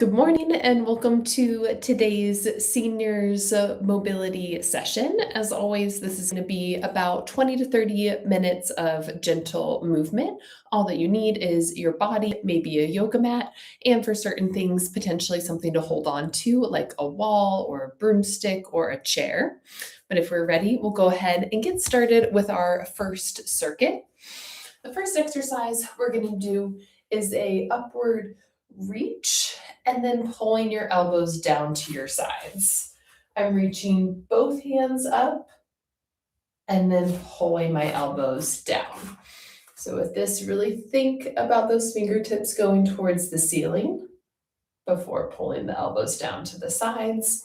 Good morning and welcome to today's seniors mobility session. As always, this is going to be about 20 to 30 minutes of gentle movement. All that you need is your body, maybe a yoga mat, and for certain things, potentially something to hold on to, like a wall or a broomstick or a chair. But if we're ready, we'll go ahead and get started with our first circuit. The first exercise we're going to do is a upward reach and then pulling your elbows down to your sides. I'm reaching both hands up and then pulling my elbows down. So with this, really think about those fingertips going towards the ceiling before pulling the elbows down to the sides.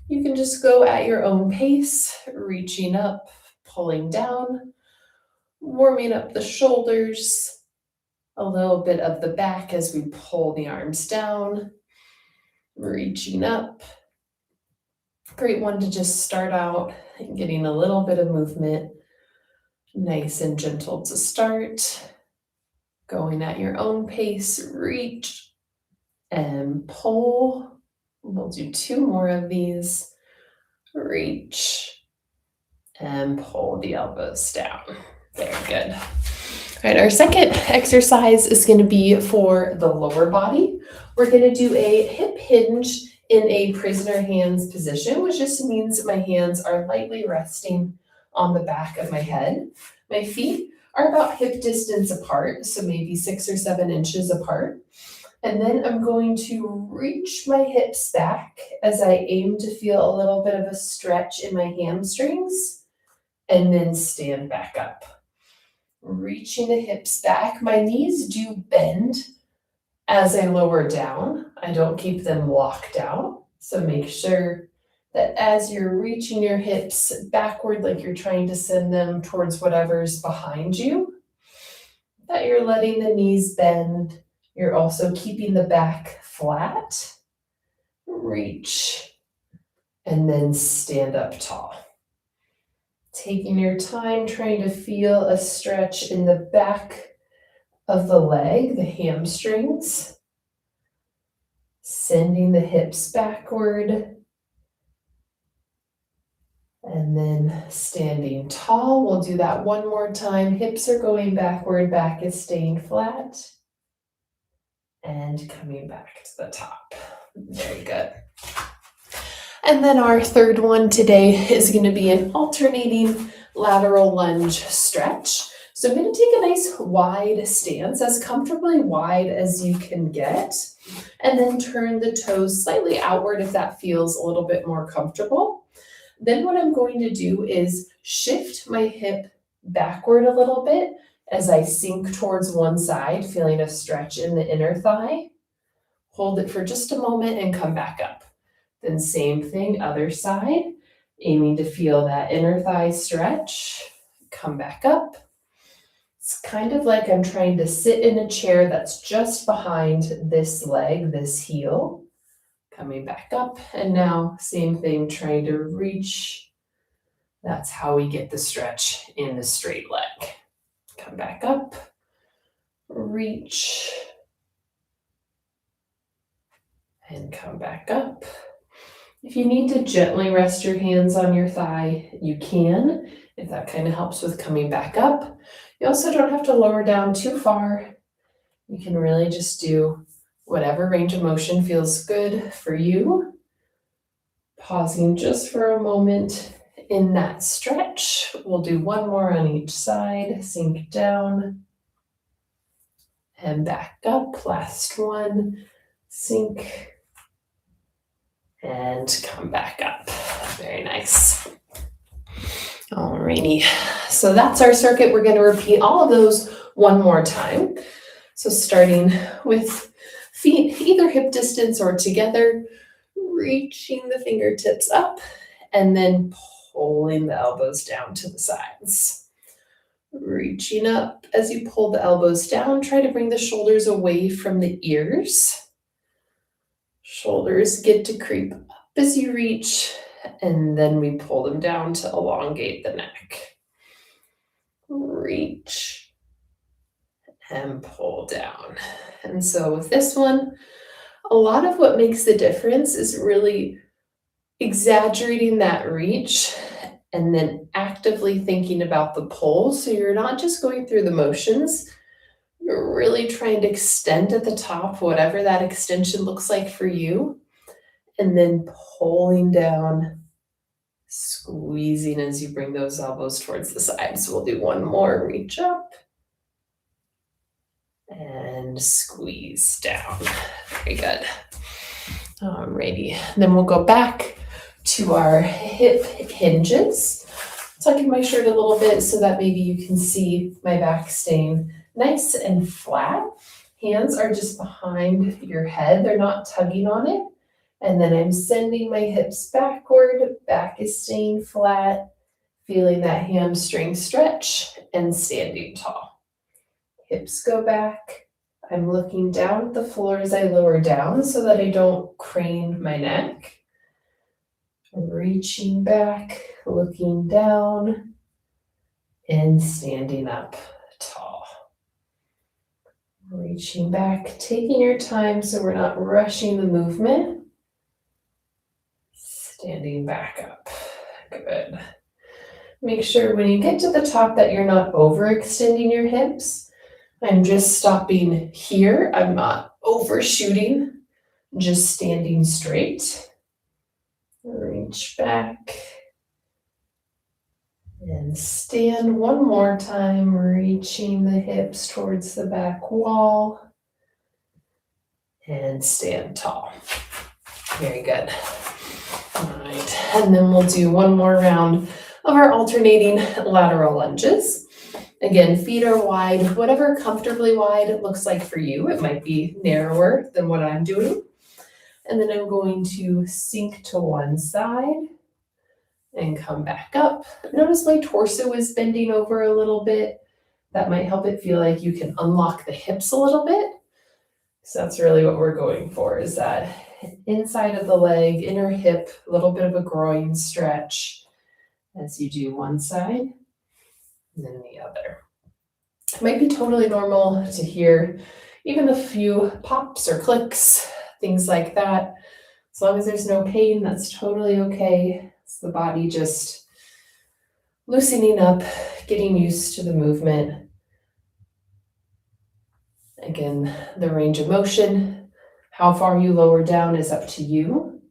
You can just go at your own pace, reaching up, pulling down, warming up the shoulders, a little bit of the back as we pull the arms down, reaching up. Great one to just start out and getting a little bit of movement, nice and gentle to start. Going at your own pace, reach and pull. We'll do 2 more of these. Reach and pull the elbows down. Very good. All right, our second exercise is going to be for the lower body. We're going to do a hip hinge in a prisoner hands position, which just means my hands are lightly resting on the back of my head. My feet are about hip distance apart, so maybe 6 or 7 inches apart. And then I'm going to reach my hips back as I aim to feel a little bit of a stretch in my hamstrings, and then stand back up. Reaching the hips back. My knees do bend as I lower down. I don't keep them locked out. So make sure that as you're reaching your hips backward, like you're trying to send them towards whatever's behind you, that you're letting the knees bend. You're also keeping the back flat. Reach and then stand up tall. Taking your time, trying to feel a stretch in the back of the leg, the hamstrings. Sending the hips backward. And then standing tall. We'll do that one more time. Hips are going backward, back is staying flat. And coming back to the top. Very good. And then our third one today is going to be an alternating lateral lunge stretch. So I'm going to take a nice wide stance, as comfortably wide as you can get, and then turn the toes slightly outward if that feels a little bit more comfortable. Then what I'm going to do is shift my hip backward a little bit as I sink towards one side, feeling a stretch in the inner thigh. Hold it for just a moment and come back up. Then same thing, other side, aiming to feel that inner thigh stretch. Come back up. It's kind of like I'm trying to sit in a chair that's just behind this leg, this heel. Coming back up, and now same thing, trying to reach. That's how we get the stretch in the straight leg. Come back up, reach, and come back up. If you need to gently rest your hands on your thigh, you can, if that kind of helps with coming back up. You also don't have to lower down too far. You can really just do whatever range of motion feels good for you. Pausing just for a moment in that stretch. We'll do one more on each side. Sink down and back up. Last one. Sink and come back up. Very nice. Alrighty, so that's our circuit. We're going to repeat all of those one more time. So starting with feet either hip distance or together, reaching the fingertips up and then pulling the elbows down to the sides. Reaching up as you pull the elbows down, try to bring the shoulders away from the ears. Shoulders get to creep up as you reach, and then we pull them down to elongate the neck. Reach and pull down. And so with this one, A lot of what makes the difference is really exaggerating that reach and then actively thinking about the pull. So you're not just going through the motions, you're really trying to extend at the top, whatever that extension looks like for you, and then pulling down, squeezing as you bring those elbows towards the side. So we'll do one more, reach up and squeeze down. Very good. Alrighty, then we'll go back to our hip hinges. Tucking my shirt a little bit so that maybe you can see my back staying nice and flat. Hands are just behind your head, they're not tugging on it. And then I'm sending my hips backward, back is staying flat, feeling that hamstring stretch and standing tall. Hips go back. I'm looking down at the floor as I lower down so that I don't crane my neck. I'm reaching back, looking down, and standing up tall. Reaching back, taking your time so we're not rushing the movement. Standing back up. Good. Make sure when you get to the top that you're not overextending your hips. I'm just stopping here. I'm not overshooting, just standing straight. Reach back and stand one more time, reaching the hips towards the back wall and stand tall. Very good. All right, and then we'll do one more round of our alternating lateral lunges. Again, feet are wide, whatever comfortably wide it looks like for you. It might be narrower than what I'm doing. And then I'm going to sink to one side and come back up. Notice my torso is bending over a little bit. That might help it feel like you can unlock the hips a little bit. So that's really what we're going for, is that inside of the leg, inner hip, a little bit of a groin stretch as you do one side and then the other. It might be totally normal to hear even a few pops or clicks, things like that. As long as there's no pain, that's totally okay. It's the body just loosening up, getting used to the movement. Again, the range of motion, how far you lower down is up to you.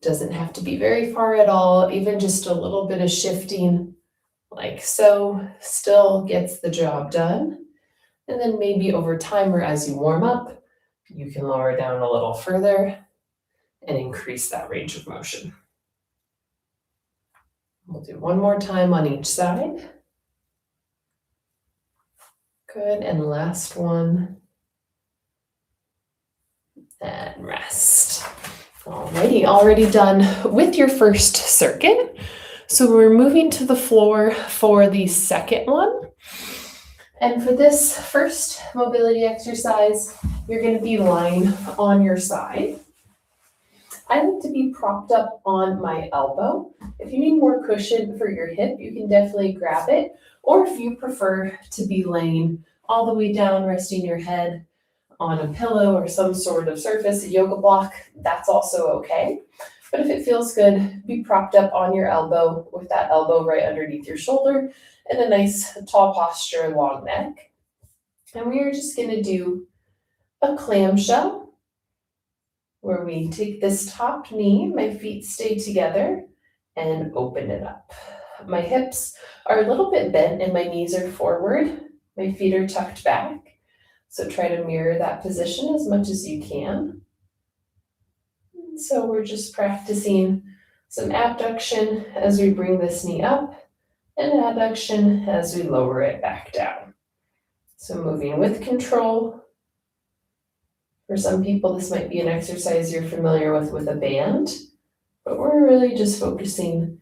Doesn't have to be very far at all, even just a little bit of shifting like so still gets the job done. And then maybe over time or as you warm up, you can lower down a little further and increase that range of motion. We'll do one more time on each side. Good, and last one. And rest. Alrighty, already done with your first circuit. So we're moving to the floor for the second one. And for this first mobility exercise, you're going to be lying on your side. I like to be propped up on my elbow. If you need more cushion for your hip, you can definitely grab it. Or if you prefer to be laying all the way down, resting your head on a pillow or some sort of surface, a yoga block, that's also okay. But if it feels good, be propped up on your elbow with that elbow right underneath your shoulder and a nice tall posture, long neck. And we are just going to do a clamshell where we take this top knee, my feet stay together, and open it up. My hips are a little bit bent and my knees are forward. My feet are tucked back. So try to mirror that position as much as you can. So we're just practicing some abduction as we bring this knee up and adduction as we lower it back down. So moving with control. For some people, this might be an exercise you're familiar with a band, but we're really just focusing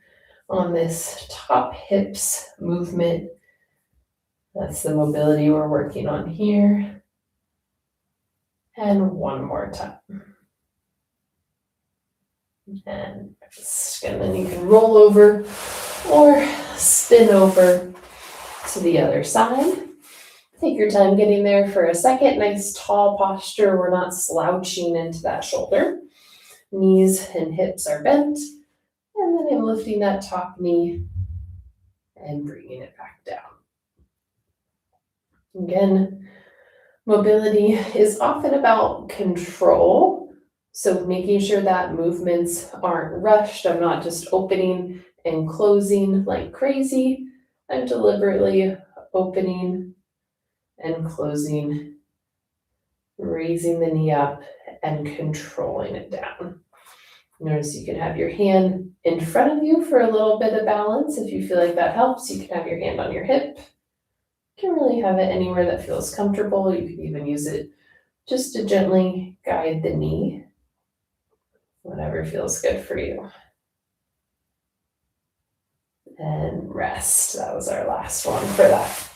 on this top hips movement. That's the mobility we're working on here. And one more time. And then you can roll over or spin over to the other side. Take your time getting there for a second. Nice tall posture. We're not slouching into that shoulder. Knees and hips are bent. And then I'm lifting that top knee and bringing it back down. Again, mobility is often about control. So making sure that movements aren't rushed. I'm not just opening and closing like crazy. I'm deliberately opening and closing, raising the knee up and controlling it down. Notice you can have your hand in front of you for a little bit of balance. If you feel like that helps, you can have your hand on your hip. You can really have it anywhere that feels comfortable. You can even use it just to gently guide the knee, whatever feels good for you. And rest. That was our last one for that.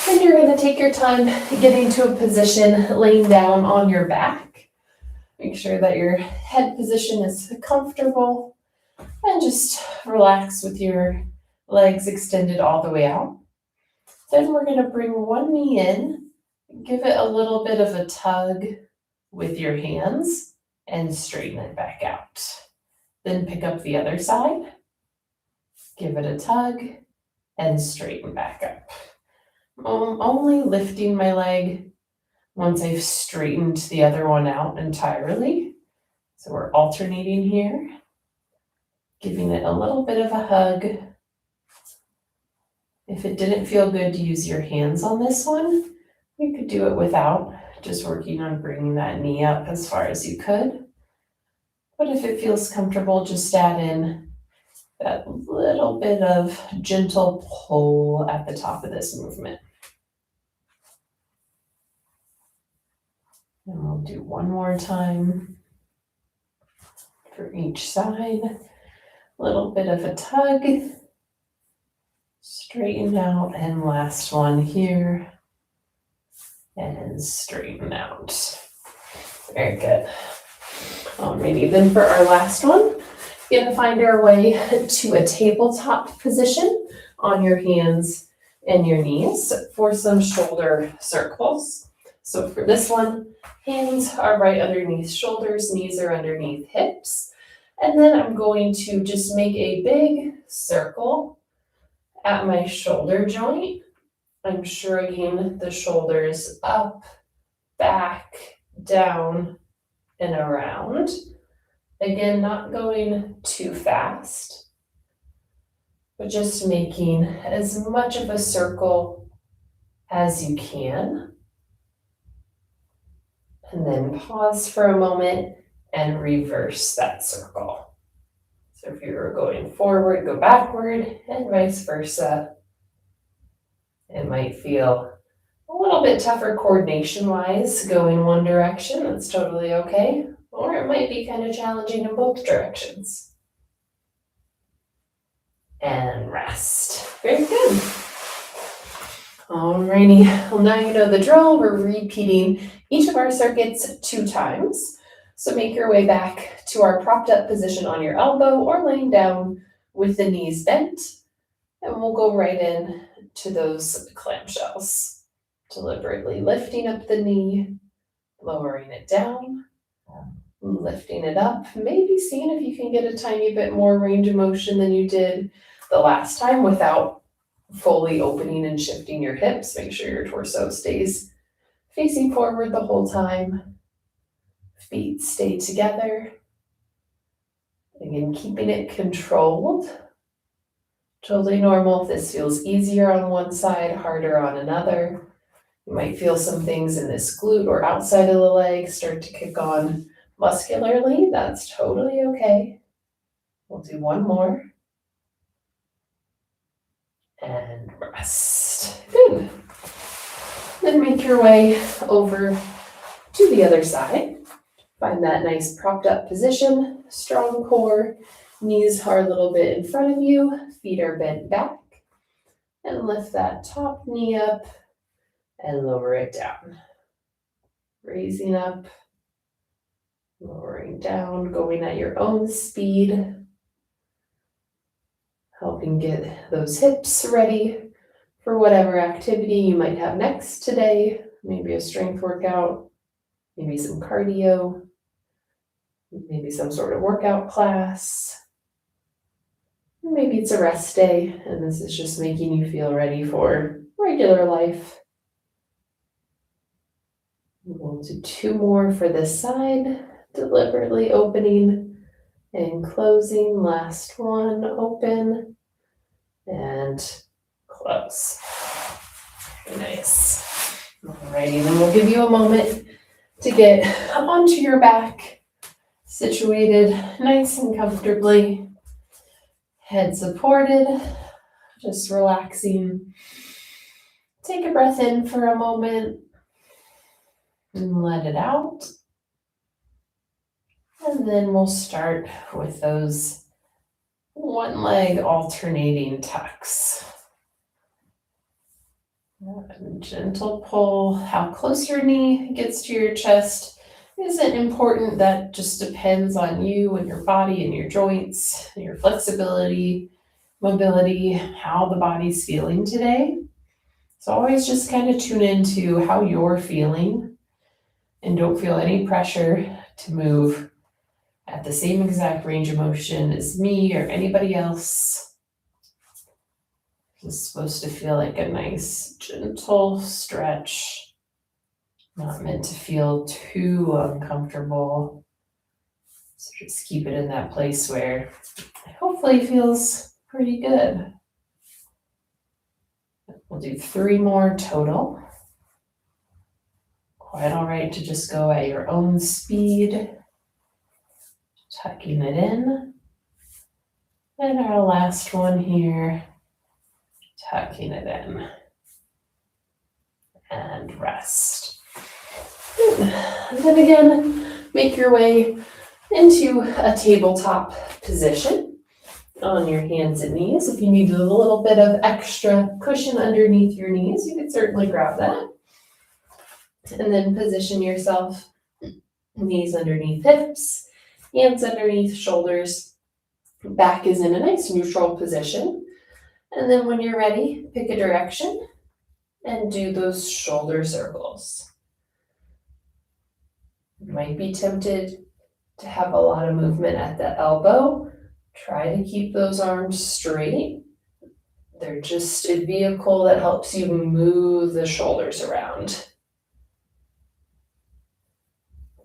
And you're going to take your time getting to a position laying down on your back. Make sure that your head position is comfortable and just relax with your legs extended all the way out. Then we're going to bring one knee in, give it a little bit of a tug with your hands and straighten it back out. Then pick up the other side, give it a tug and straighten back up. I'm only lifting my leg once I've straightened the other one out entirely. So we're alternating here, giving it a little bit of a hug. If it didn't feel good to use your hands on this one, you could do it without, just working on bringing that knee up as far as you could. But if it feels comfortable, just add in that little bit of gentle pull at the top of this movement. And we'll do one more time for each side. A little bit of a tug, straighten out, and last one here, and straighten out. Very good. Alrighty, then for our last one, we're going to find our way to a tabletop position on your hands and your knees for some shoulder circles. So for this one, hands are right underneath shoulders, knees are underneath hips. And then I'm going to just make a big circle at my shoulder joint. I'm shrugging the shoulders up, back, down, and around. Again, not going too fast, but just making as much of a circle as you can. And then pause for a moment and reverse that circle. So if you were going forward, go backward, and vice versa. It might feel a little bit tougher coordination-wise going one direction. That's totally okay. Or it might be kind of challenging in both directions. And rest. Very good. Alrighty, well now you know the drill. We're repeating each of our circuits 2 times. So make your way back to our propped up position on your elbow or laying down with the knees bent. And we'll go right in to those clamshells. Deliberately lifting up the knee, lowering it down, lifting it up, maybe seeing if you can get a tiny bit more range of motion than you did the last time without fully opening and shifting your hips. Make sure your torso stays facing forward the whole time. Feet stay together. Again, keeping it controlled. Totally normal if this feels easier on one side, harder on another. You might feel some things in this glute or outside of the leg start to kick on muscularly. That's totally okay. We'll do one more. And rest. Good. Then make your way over to the other side. Find that nice propped up position, strong core, knees are a little bit in front of you, feet are bent back, and lift that top knee up and lower it down. Raising up, lowering down, going at your own speed, helping get those hips ready for whatever activity you might have next today, maybe a strength workout, maybe some cardio, maybe some sort of workout class. Maybe it's a rest day and this is just making you feel ready for regular life. We'll do 2 more for this side, deliberately opening and closing. Last one, open and close. Nice. Alrighty, then we'll give you a moment to get onto your back, situated nice and comfortably, head supported, just relaxing. Take a breath in for a moment and let it out. And then we'll start with those one leg alternating tucks. Gentle pull. How close your knee gets to your chest isn't important. That just depends on you and your body and your joints, and your flexibility, mobility, how the body's feeling today. So always just kind of tune into how you're feeling and don't feel any pressure to move at the same exact range of motion as me or anybody else. It's supposed to feel like a nice, gentle stretch, not meant to feel too uncomfortable. So just keep it in that place where it hopefully feels pretty good. We'll do 3 more total. Quite all right to just go at your own speed, tucking it in. And our last one here, tucking it in. And rest. And then again, make your way into a tabletop position on your hands and knees. If you need a little bit of extra cushion underneath your knees, you can certainly grab that. And then position yourself, knees underneath hips, hands underneath shoulders. Back is in a nice neutral position. And then when you're ready, pick a direction and do those shoulder circles. You might be tempted to have a lot of movement at the elbow. Try to keep those arms straight. They're just a vehicle that helps you move the shoulders around.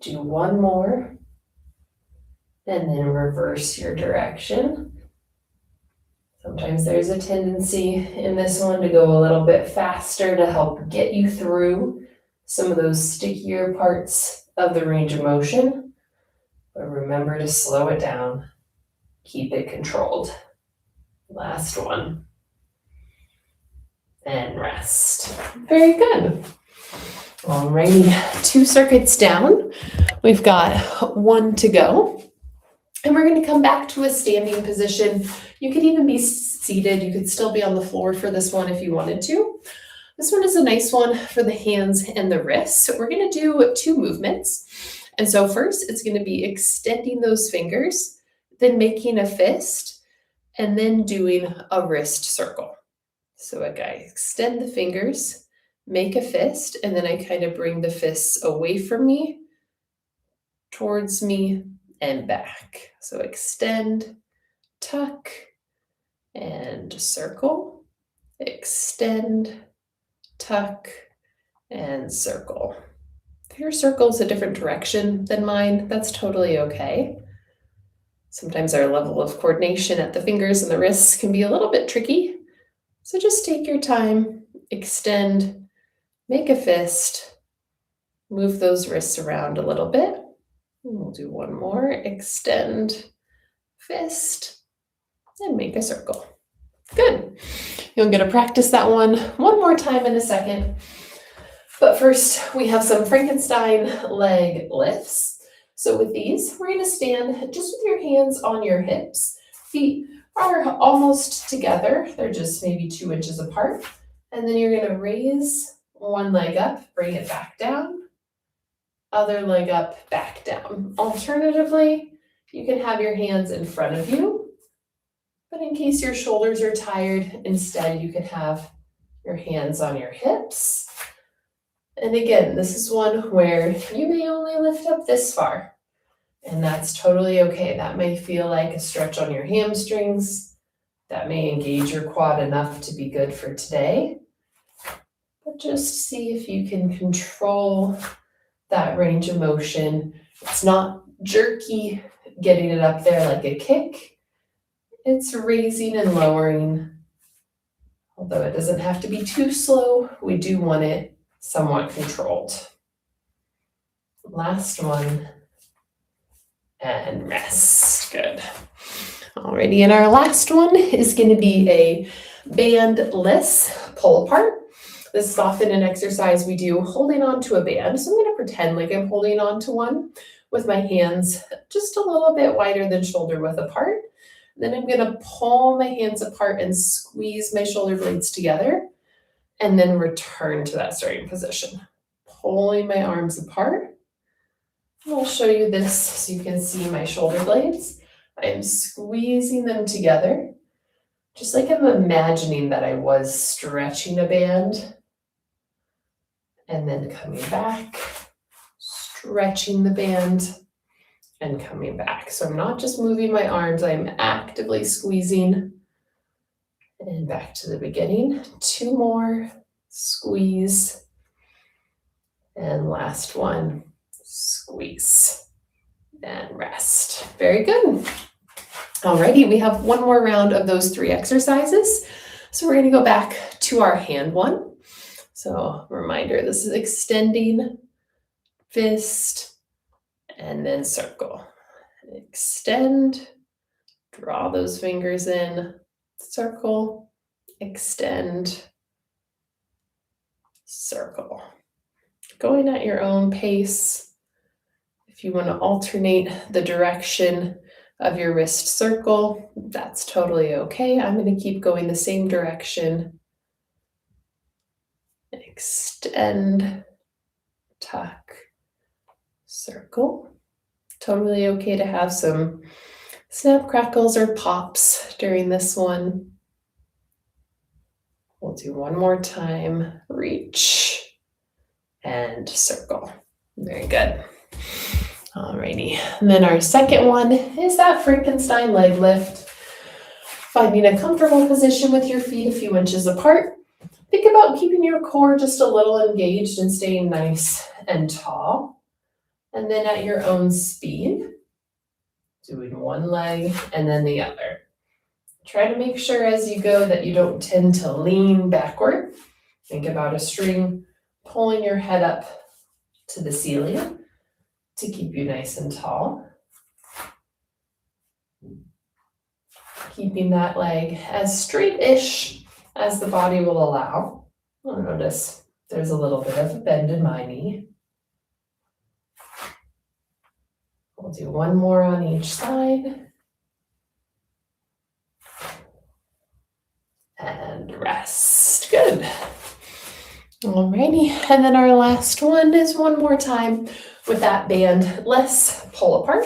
Do 1 more, and then reverse your direction. Sometimes there's a tendency in this one to go a little bit faster to help get you through some of those stickier parts of the range of motion. But remember to slow it down. Keep it controlled. Last one. And rest. Very good. Alrighty, 2 circuits down. We've got 1 to go. And we're going to come back to a standing position. You could even be seated. You could still be on the floor for this one if you wanted to. This one is a nice one for the hands and the wrists. So we're going to do 2 movements. And so first, it's going to be extending those fingers, then making a fist, and then doing a wrist circle. So again, I extend the fingers, make a fist, and then I kind of bring the fists away from me, towards me, and back. So extend, tuck, and circle. Extend, tuck, and circle. If your circle's a different direction than mine, that's totally okay. Sometimes our level of coordination at the fingers and the wrists can be a little bit tricky. So just take your time, extend, make a fist, move those wrists around a little bit. We'll do 1 more, extend, fist, and make a circle. Good. You'll get to practice that one more time in a second. But first, we have some Frankenstein leg lifts. So with these, we're going to stand just with your hands on your hips. Feet are almost together. They're just maybe 2 inches apart. And then you're going to raise one leg up, bring it back down. Other leg up, back down. Alternatively, you can have your hands in front of you. But in case your shoulders are tired, instead you can have Your hands on your hips. And again, this is one where you may only lift up this far, and that's totally okay. That may feel like a stretch on your hamstrings. That may engage your quad enough to be good for today. But just see if you can control that range of motion. It's not jerky, getting it up there like a kick. It's raising and lowering. Although it doesn't have to be too slow, we do want it somewhat controlled. Last one, and rest. Good. Alrighty, and our last one is going to be a bandless pull apart. This is often an exercise we do holding on to a band. So I'm going to pretend like I'm holding on to one with my hands just a little bit wider than shoulder width apart. Then I'm going to pull my hands apart and squeeze my shoulder blades together, and then return to that starting position. Pulling my arms apart. And I'll show you this so you can see my shoulder blades. I'm squeezing them together, just like I'm imagining that I was stretching a band. And then coming back, stretching the band, and coming back. So I'm not just moving my arms, I'm actively squeezing. And back to the beginning. 2 more, squeeze. And last one, squeeze. And rest. Very good. Alrighty, we have one more round of those 3 exercises. So we're going to go back to our hand one. So reminder, this is extending, fist, and then circle. Extend, draw those fingers in, circle, extend, circle. Going at your own pace. If you want to alternate the direction of your wrist circle, that's totally okay. I'm going to keep going the same direction. Extend, tuck, circle. Totally okay to have some snap, crackles, or pops during this one. We'll do one more time. Reach and circle. Very good. Alrighty. And then our second one is that Frankenstein leg lift. Finding a comfortable position with your feet a few inches apart. Think about keeping your core just a little engaged and staying nice and tall. And then at your own speed, doing one leg and then the other. Try to make sure as you go that you don't tend to lean backward. Think about a string pulling your head up to the ceiling to keep you nice and tall. Keeping that leg as straight-ish as the body will allow. You'll notice there's a little bit of a bend in my knee. We'll do one more on each side. And rest. Good. Alrighty, and then our last one is one more time with that bandless pull apart.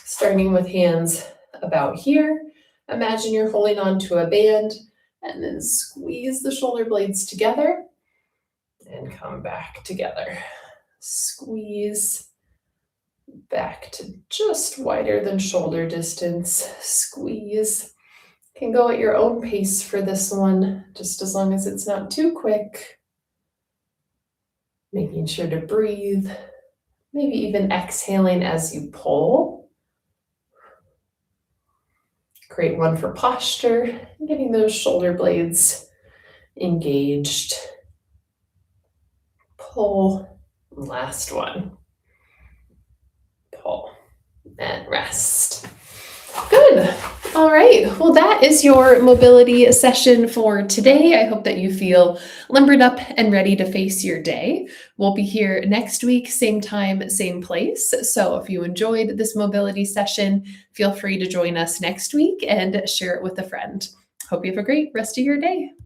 Starting with hands about here. Imagine you're holding on to a band and then squeeze the shoulder blades together and come back together. Squeeze back to just wider than shoulder distance. Squeeze. Can go at your own pace for this one, just as long as it's not too quick. Making sure to breathe, maybe even exhaling as you pull. Great one for posture, getting those shoulder blades engaged. Pull, last one. Pull and rest. Good. All right. Well, that is your mobility session for today. I hope that you feel limbered up and ready to face your day. We'll be here next week, same time, same place. So if you enjoyed this mobility session, feel free to join us next week and share it with a friend. Hope you have a great rest of your day.